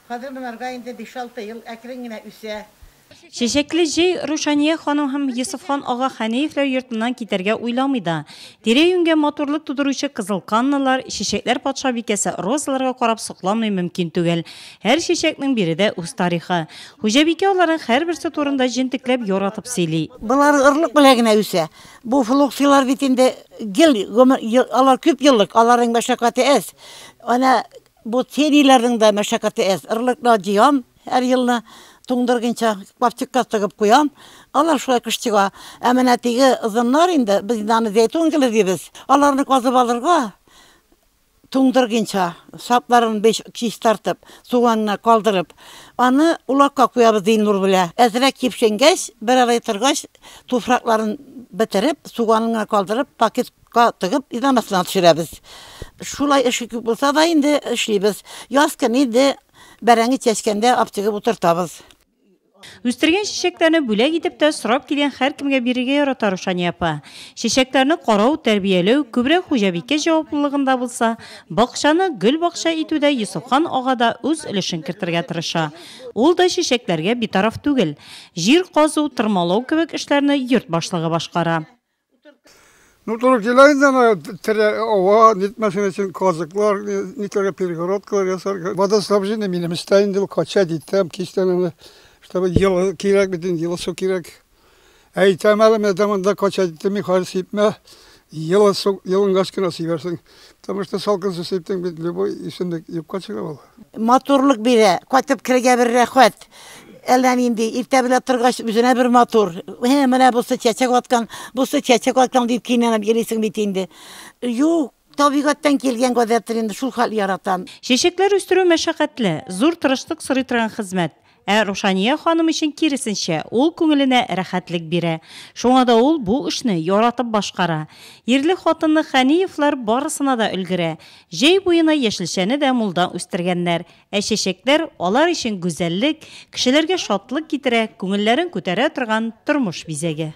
Хәзер монарга инде 5-6 ел әкрен генә үсә. Шешекле җәй Рушания ханым һәм Йосыфхан ага Хәниевләр йортыннан китәргә уйламый да. Тирә-юньгә матурлык тудыручы кызыл канналар, чәчәкләр патшабикәсе розаларга карап сокланмый мөмкин түгел. Һәр чәчәкнең биредә үз тарихы. Хуҗабикә аларның һәрберсе турында җентекләп яратып сөйли. Булар ырлык белән генә үсә. Бу флоксилар бит инде алар күп еллык, аларның мәшәкате әз. Ана бу териләрнең дә мәшәкате әз. Ырлыкны җыям һәр елны. Туңдыргынча папчыкка тыгып куям. Алар шулай кыштыга. Әмәнә теге ызыннар инде без аны зәйтүн гылы дибез. Аларны казып алырга туңдыргынча сапларын 5 киш тартып, суганына калдырып, аны улакка куябыз Зейнур белән. Әзрәк кипшенгәч, бер ай торгач, туфракларын бетереп, суганына калдырып, пакетка тыгып, иданасына төшерәбез. Шулай эше күп булса да инде эшлибез. Яз көне инде бәрәңге чәчкәндә аптыгып утыртабыз. Үстергән чәчәкләрне бүләк итеп тә сорап килгән һәркемгә бирергә ярата Рушания апа. Чәчәкләрне карау, тәрбияләү күбрәк хуҗабикә җаваплылыгында булса, бакчаны гөл бакча итүдә Йосыфхан ага да үз өлешен кертергә тырыша. Ул да чәчәкләргә битараф түгел. Җир казу, тырмалау кебек эшләрне йорт башлыгы башкара. Туры киләйдән ава нитмәсен өчен казыклар, нитләргә перегородкалар ясарга. Водоснабжение минем стәйнде качать иттем, киштән чтобы ел кирәк бит, ел су кирәк. Әйтәм әле мәдәмендә качать иттем, хәл сипмә. Елын гашкына сибәрсең. Потому что салкын су сиптең бит любой исемдек юкка чыга ул. Матурлык бирә, кайтып киргә бер рәхәт. Әллән инде иртә белән торгач үзенә бер матур. Менә бусы чәчәк аткан дип кинәнеп йөрисең бит инде. Юк, табигатьтән килгән гадәттер инде шул хәл яратам. Чәчәкләр үстерү мәшәкатьле, зур тырышлык сорый торган хезмәт. Ә Рушания ханым өчен киресенчә, ул күңеленә рәхәтлек бирә. Шуңа да ул бу эшне яратып башкара. Ирле хатынны Хәниевләр барысына да өлгерә. Җәй буена яшелчәне дә мулдан үстергәннәр. Ә чәчәкләр алар өчен гүзәллек, кешеләргә шатлык китерә, күңелләрен күтәрә торган тормыш бизәге.